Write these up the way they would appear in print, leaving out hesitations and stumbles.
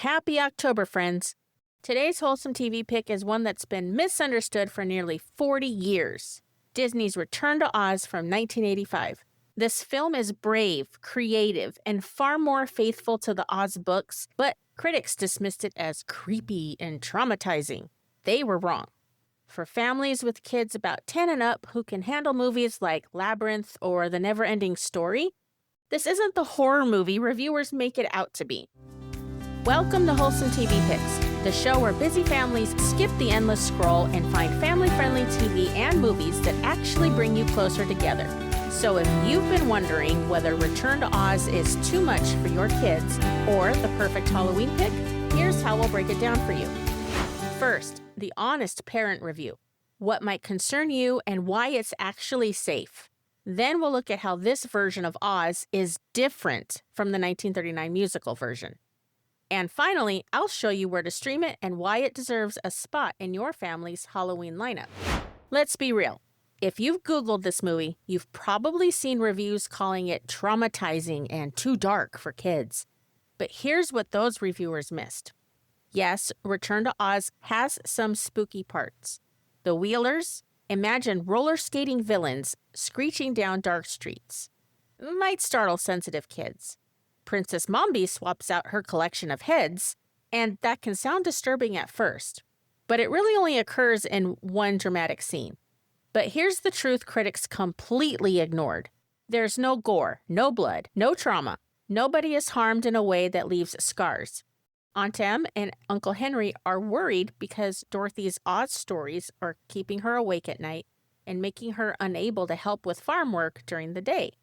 Happy October, friends. Today's Wholesome TV pick is one that's been misunderstood for nearly 40 years. Disney's Return to Oz from 1985. This film is brave, creative, and far more faithful to the Oz books, but critics dismissed it as creepy and traumatizing. They were wrong. For families with kids about 10 and up who can handle movies like Labyrinth or The Never-Ending Story, this isn't the horror movie reviewers make it out to be. Welcome to Wholesome TV Picks, the show where busy families skip the endless scroll and find family-friendly TV and movies that actually bring you closer together. So if you've been wondering whether Return to Oz is too much for your kids or the perfect Halloween pick, here's how we'll break it down for you. First, the honest parent review. What might concern you and why it's actually safe. Then we'll look at how this version of Oz is different from the 1939 musical version. And finally, I'll show you where to stream it and why it deserves a spot in your family's Halloween lineup. Let's be real. If you've Googled this movie, you've probably seen reviews calling it traumatizing and too dark for kids. But here's what those reviewers missed. Yes, Return to Oz has some spooky parts. The Wheelers, imagine roller skating villains screeching down dark streets. Might startle sensitive kids. Princess Mombi swaps out her collection of heads, and that can sound disturbing at first, but it really only occurs in one dramatic scene. But here's the truth critics completely ignored. There's no gore, no blood, no trauma. Nobody is harmed in a way that leaves scars. Aunt Em and Uncle Henry are worried because Dorothy's Oz stories are keeping her awake at night and making her unable to help with farm work during the day.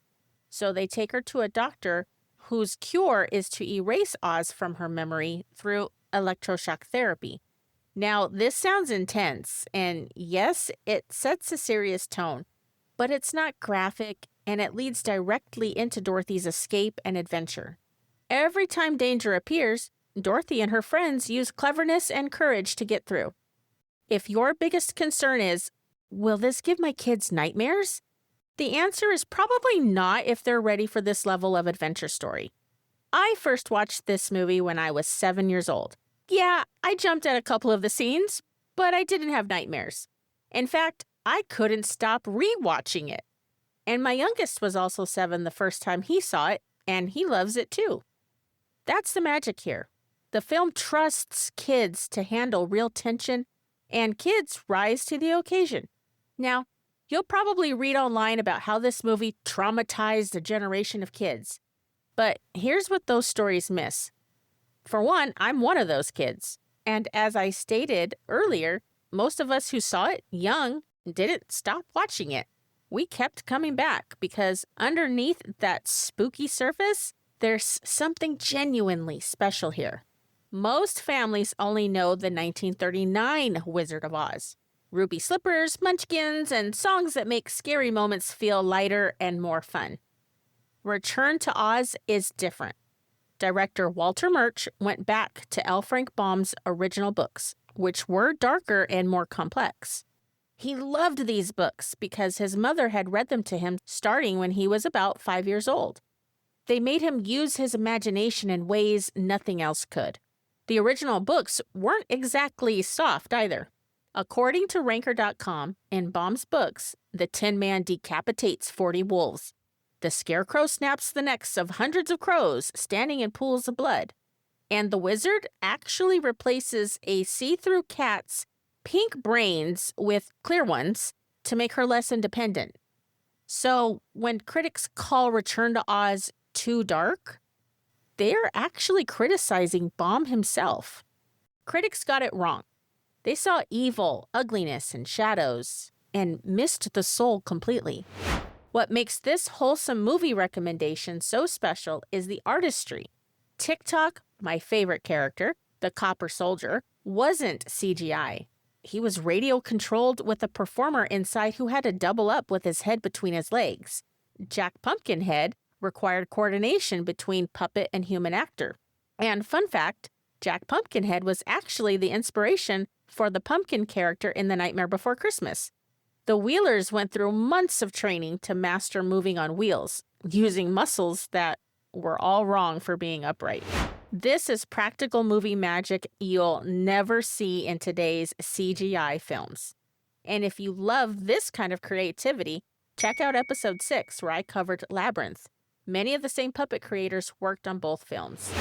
So they take her to a doctor whose cure is to erase Oz from her memory through electroshock therapy. Now, this sounds intense, and yes, it sets a serious tone, but it's not graphic, and it leads directly into Dorothy's escape and adventure. Every time danger appears, Dorothy and her friends use cleverness and courage to get through. If your biggest concern is, will this give my kids nightmares? The answer is probably not if they're ready for this level of adventure story. I first watched this movie when I was 7 years old. Yeah, I jumped at a couple of the scenes, but I didn't have nightmares. In fact, I couldn't stop re-watching it. And my youngest was also 7 the first time he saw it, and he loves it too. That's the magic here. The film trusts kids to handle real tension, and kids rise to the occasion. Now, you'll probably read online about how this movie traumatized a generation of kids. But here's what those stories miss. For one, I'm one of those kids. And as I stated earlier, most of us who saw it young didn't stop watching it. We kept coming back because underneath that spooky surface, there's something genuinely special here. Most families only know the 1939 Wizard of Oz. Ruby slippers, munchkins, and songs that make scary moments feel lighter and more fun. Return to Oz is different. Director Walter Murch went back to L. Frank Baum's original books, which were darker and more complex. He loved these books because his mother had read them to him starting when he was about 5 years old. They made him use his imagination in ways nothing else could. The original books weren't exactly soft either. According to Ranker.com, in Baum's books, the Tin Man decapitates 40 wolves. The Scarecrow snaps the necks of hundreds of crows standing in pools of blood. And the Wizard actually replaces a see-through cat's pink brains with clear ones to make her less independent. So when critics call Return to Oz too dark, they're actually criticizing Baum himself. Critics got it wrong. They saw evil, ugliness, and shadows, and missed the soul completely. What makes this wholesome movie recommendation so special is the artistry. TikTok, my favorite character, the copper soldier, wasn't CGI. He was radio-controlled with a performer inside who had to double up with his head between his legs. Jack Pumpkinhead required coordination between puppet and human actor. And fun fact, Jack Pumpkinhead was actually the inspiration for the pumpkin character in The Nightmare Before Christmas. The Wheelers went through months of training to master moving on wheels, using muscles that were all wrong for being upright. This is practical movie magic you'll never see in today's CGI films. And if you love this kind of creativity, check out episode 6 where I covered Labyrinth. Many of the same puppet creators worked on both films.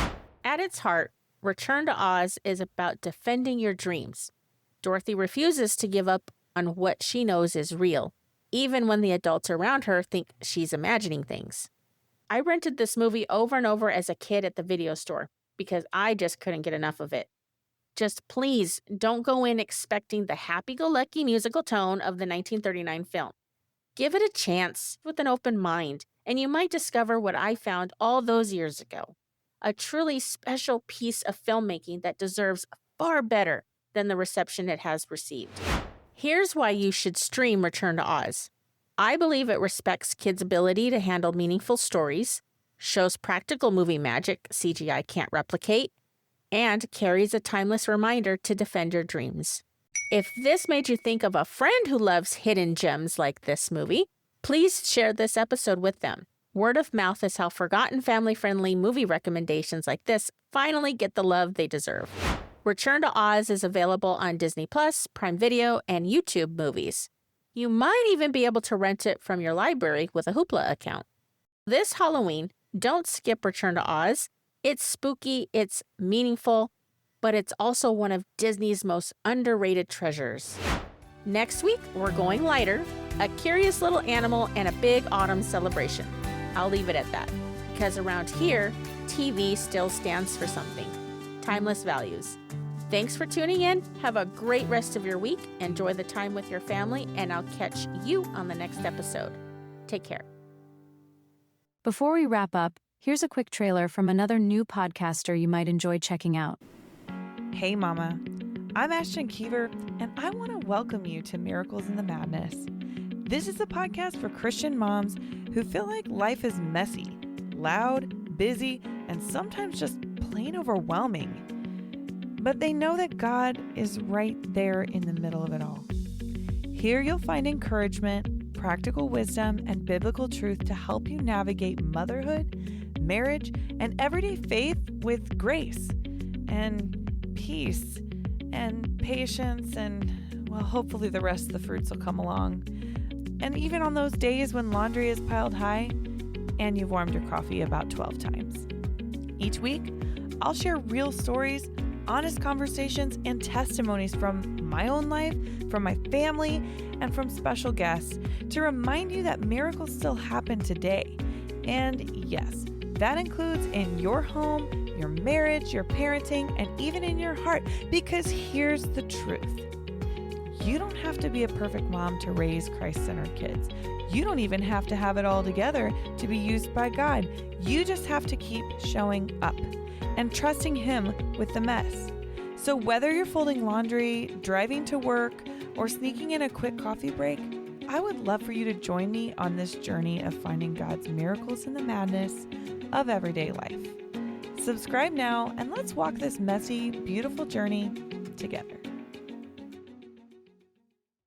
At its heart, Return to Oz is about defending your dreams. Dorothy refuses to give up on what she knows is real, even when the adults around her think she's imagining things. I rented this movie over and over as a kid at the video store because I just couldn't get enough of it. Just please don't go in expecting the happy-go-lucky musical tone of the 1939 film. Give it a chance with an open mind, and you might discover what I found all those years ago. A truly special piece of filmmaking that deserves far better than the reception it has received. Here's why you should stream Return to Oz. I believe it respects kids' ability to handle meaningful stories, shows practical movie magic CGI can't replicate, and carries a timeless reminder to defend your dreams. If this made you think of a friend who loves hidden gems like this movie, please share this episode with them. Word of mouth is how forgotten family-friendly movie recommendations like this finally get the love they deserve. Return to Oz is available on Disney+, Prime Video, and YouTube Movies. You might even be able to rent it from your library with a Hoopla account. This Halloween, don't skip Return to Oz. It's spooky, it's meaningful, but it's also one of Disney's most underrated treasures. Next week, we're going lighter, a curious little animal, and a big autumn celebration. I'll leave it at that, because around here, TV still stands for something. Timeless values. Thanks for tuning in. Have a great rest of your week. Enjoy the time with your family, and I'll catch you on the next episode. Take care. Before we wrap up, here's a quick trailer from another new podcaster you might enjoy checking out. Hey Mama, I'm Ashton Keever, and I want to welcome you to Miracles in the Madness. This is a podcast for Christian moms who feel like life is messy, loud, busy, and sometimes just plain overwhelming. But they know that God is right there in the middle of it all. Here you'll find encouragement, practical wisdom, and biblical truth to help you navigate motherhood, marriage, and everyday faith with grace and peace and patience and, well, hopefully the rest of the fruits will come along. And even on those days when laundry is piled high and you've warmed your coffee about 12 times. Each week, I'll share real stories, honest conversations, and testimonies from my own life, from my family, and from special guests to remind you that miracles still happen today. And yes, that includes in your home, your marriage, your parenting, and even in your heart, because here's the truth. You don't have to be a perfect mom to raise Christ-centered kids. You don't even have to have it all together to be used by God. You just have to keep showing up and trusting Him with the mess. So whether you're folding laundry, driving to work, or sneaking in a quick coffee break, I would love for you to join me on this journey of finding God's miracles in the madness of everyday life. Subscribe now and let's walk this messy, beautiful journey together.